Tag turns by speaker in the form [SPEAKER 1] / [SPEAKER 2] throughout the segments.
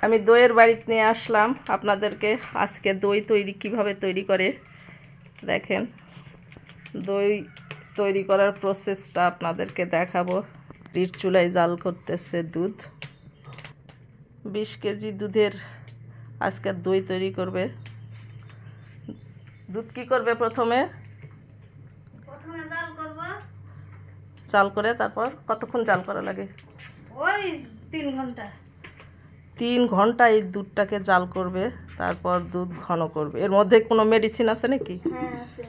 [SPEAKER 1] আমি দইয়ের বাড়িতে নিয়ে আসলাম আপনাদেরকে। আজকে দই কিভাবে তৈরি করে দেখেন। দই তৈরি করার প্রসেসটা আপনাদেরকে দেখাবো। রিট চুলায় জাল করতেছে দুধ। 20 কেজি দুধের আজকে দই তৈরি করবে। দুধ কি করবে? প্রথমে জাল করে তারপর কতক্ষণ জাল করা লাগে?
[SPEAKER 2] ওই 3 ঘন্টা।
[SPEAKER 1] 3 ঘন্টা এই দুধটাকে জাল করবে, তারপর দুধ ঘন করবে। এর মধ্যে কোনো মেডিসিন আছে নাকি?
[SPEAKER 2] হ্যাঁ আছে,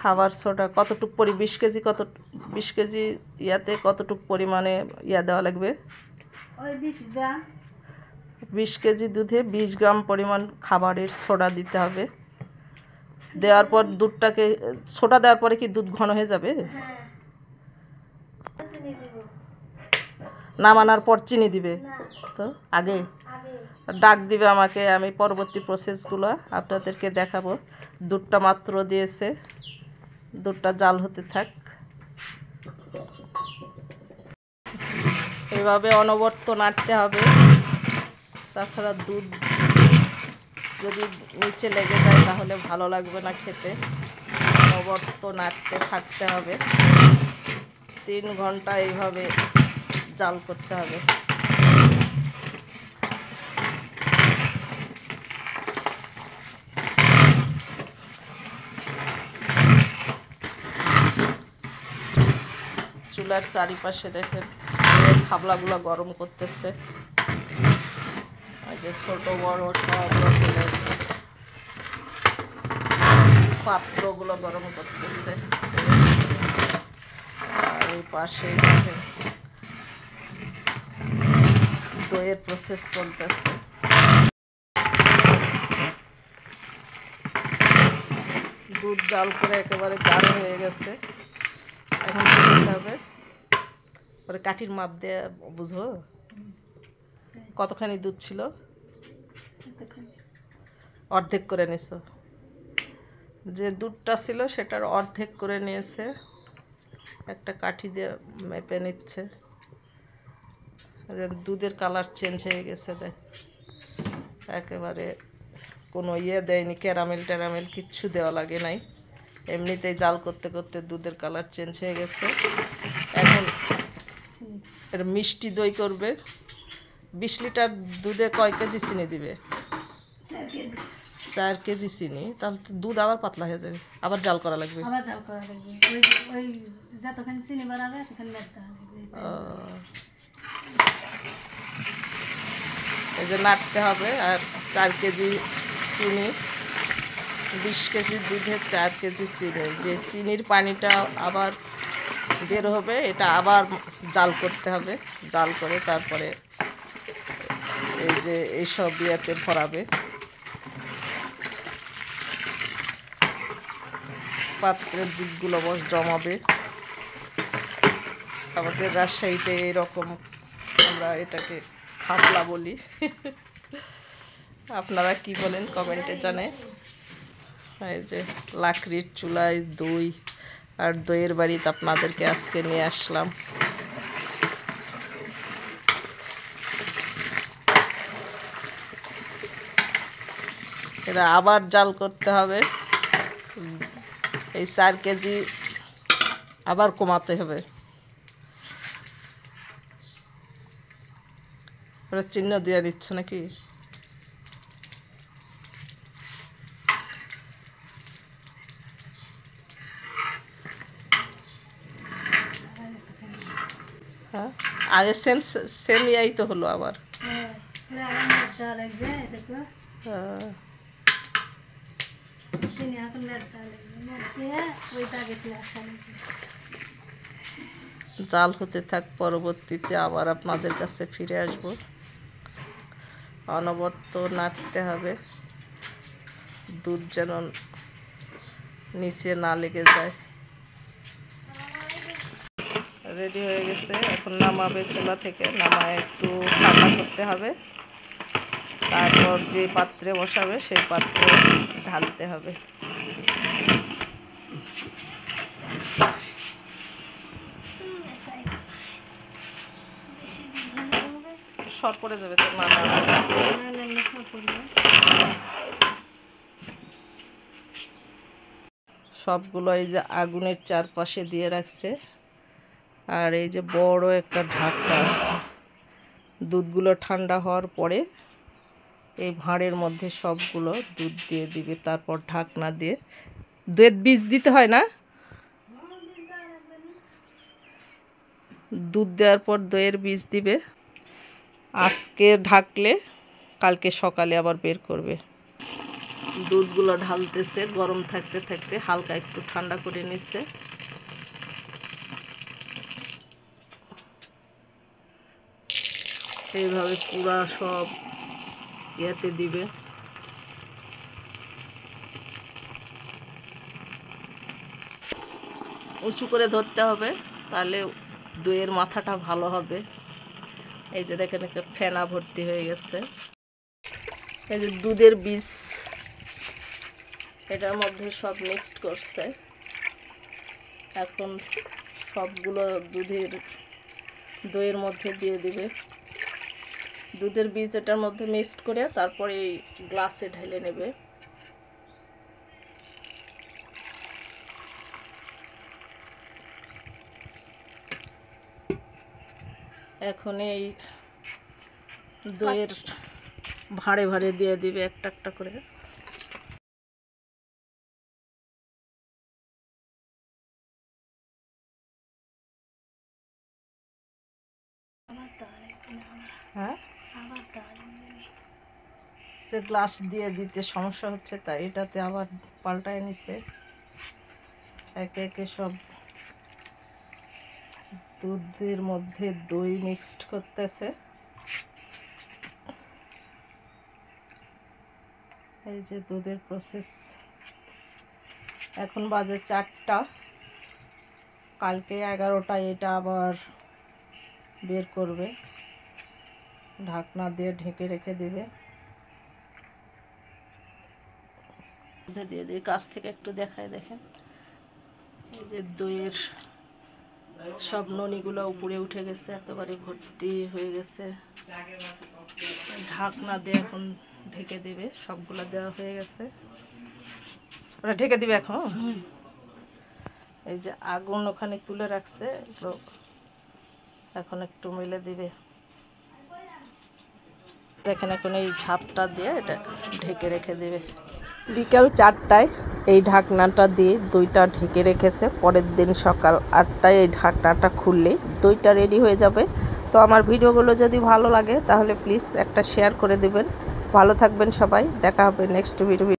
[SPEAKER 1] খাবার সোডা। কতটুক 20 কেজি ইয়াতে কতটুক পরিমাণে ইয়া দেওয়া লাগবে?
[SPEAKER 2] ওই 20 গ্রাম।
[SPEAKER 1] 20 কেজি দুধে 20 গ্রাম পরিমাণ খাবারের সোডা দিতে হবে। দেওয়ার পর দুধটাকে, সোডা দেওয়ার পরে কি দুধ ঘন হয়ে যাবে?
[SPEAKER 2] হ্যাঁ।
[SPEAKER 1] নামানোর পর চিনি দিবে তো আগে ডাক দিবে আমাকে। আমি পরবর্তী প্রসেসগুলো আপনাদেরকে দেখাবো। দুধটা মাত্র দিয়েছে, দুধটা জাল হতে থাক। এভাবে অনবরত নাড়তে হবে, তাছাড়া দুধ যদি নিচে লেগে যায় তাহলে ভালো লাগবে না খেতে। অনবরত নাড়তে থাকতে হবে। 3 ঘন্টা এইভাবে জাল করতে হবে। চুলার চারিপাশে দেখেন খাবলাগুলো গরম করতেছে। যে ছোট বড় সব রকমের পাত্রগুলো গরম করতেছে। আর এই পাশে দেখেন দইয়ের প্রসেস চলতেছে। দুধ জাল করে একেবারে গাঢ় হয়ে গেছে। এখন কি করতে হবে? পরে কাঠির মাপ দিয়ে বুঝো কতখানি দুধ ছিল? অর্ধেক করে নিছো। যে দুধটা ছিল সেটার অর্ধেক করে নিয়েছে। একটা কাঠি দিয়ে মেপে নিচ্ছে। দুধের কালার চেঞ্জ হয়ে গেছে। দেখ একেবারে কোনো ইয়ে দেয়নি, ক্যারামেল ট্যারামেল কিচ্ছু দেওয়া লাগে নাই। এমনিতেই জাল করতে করতে দুধের কালার চেঞ্জ হয়ে গেছে। এখন এটা মিষ্টি দই করবে। 20 লিটার দুধে কয় কেজি চিনি দিবে? 4 কেজি চিনি। তাহলে তো দুধ আবার পাতলা হয়ে যাবে, আবার জাল করা লাগবে।
[SPEAKER 2] ওই যতখানি চিনি বাড়াবে ততখানি নাড়তে হবে।
[SPEAKER 1] এই যে নাড়তে হবে। আর 4 কেজি চিনি, 20 কেজি দুধে 4 কেজি চিনি। যে চিনির পানিটা আবার বের হবে, এটা আবার জাল করতে হবে। জাল করে তারপরে এই যে এইসব ইয়েতে ভরাবে, পাত্রের দুধগুলো বস জমাবে। আমাদের রাজশাহীতে এরকম আমরা এটাকে খাপলা বলি। আপনারা কি বলেন কমেন্টে জানে। এই যে লাকড়ির চুলায় দই আর দইয়ের বাড়িতে আপনাদেরকে আজকে নিয়ে আসলাম। এটা আবার জাল করতে হবে। এই 4 কেজি আবার কমাতে হবে। ওরা চিহ্ন দিয়ে দিচ্ছ নাকি? হ্যাঁ, আগে সেম ইয়াই তো হলো আবার। জাল হতে থাক। পরবর্তীতে আবার আপনাদের কাছে ফিরে আসব। অনবরত নাড়তে হবে, দুধ যেন নিচে না লেগে যায়। রেডি হয়ে গেছে। এখন নামাবে চুলা থেকে। নামায় একটু ঠান্ডা করতে হবে, তারপর যে পাত্রে বসাবে সেই পাত্রে ঢালতে হবে। সর পড়ে যাবে তো। না না না।
[SPEAKER 2] না না না সব করবে।
[SPEAKER 1] সবগুলো এই যে আগুনের চারপাশে দিয়ে রাখছে, আর এই যে বড় একটা ঢাকনা আছে। দুধগুলো ঠান্ডা হওয়ার পরে এই ভাঁড়ের মধ্যে সবগুলো দুধ দিয়ে দিবে, তারপর ঢাকনা দিয়ে দুধের বীজ দিতে হয় না? দুধ দেওয়ার পর দইয়ের বীজ দিবে। আজকে ঢাকলে কালকে সকালে আবার বের করবে। দুধগুলো ঢালতেছে, গরম থাকতে থাকতে হালকা একটু ঠান্ডা করে নিচ্ছে। এইভাবে পুরা সব ইয়েতে দিবে। উঁচু করে ধরতে হবে, তাহলে দইয়ের মাথাটা ভালো হবে। এই যে দেখেন একটা ফেনা ভর্তি হয়ে গেছে। এই যে দুধের বীজ এটার মধ্যে সব মিক্সড করছে। এখন সবগুলো দইয়ের মধ্যে দিয়ে দিবে। দুধের বীজ এটার মধ্যে মিক্সড করে তারপরে এই গ্লাসে ঢেলে নেবে। এখন এই দইয়ের ভাঁড়ে ভাঁড়ে দিয়ে দিবে একটা একটা করে। হ্যাঁ, যে গ্লাস দিয়ে দিতে সমস্যা হচ্ছে, তাই এটাতে আবার পাল্টায় নিছে। একে একে সব দুধের মধ্যে দই মিক্সড করতেছে। এই যে দুধের প্রসেস। এখন বাজে 4টা, কালকে 11টায় এটা আবার বের করবে, ঢাকনা দিয়ে ঢেকে রেখে দেবে। দিয়ে দিয়ে কাছ থেকে একটু দেখায় দেখেন, এই যে দইয়ের সব ননিগুলো উপরে উঠে গেছে, একেবারে ভর্তি হয়ে গেছে। ঢাকনা দিয়ে এখন ঢেকে দেবে। সবগুলো দেওয়া হয়ে গেছে, ওরা ঢেকে দিবে এখন। এই যে আগুন ওখানে তুলে রাখছে, এখন একটু মিলে দিবে। দেখেন এখন এই ঝাপটা দিয়ে এটা ঢেকে রেখে দেবে। বিকাল 4টায় এই ঢাকনাটা দিয়ে দইটা ঢেকে রেখেছে। পরের দিন সকাল 8টায় এই ঢাকনাটা খুললেই দইটা রেডি হয়ে যাবে। তো আমার ভিডিওগুলো যদি ভালো লাগে তাহলে প্লিজ একটা শেয়ার করে দিবেন। ভালো থাকবেন সবাই, দেখা হবে নেক্সট ভিডিও।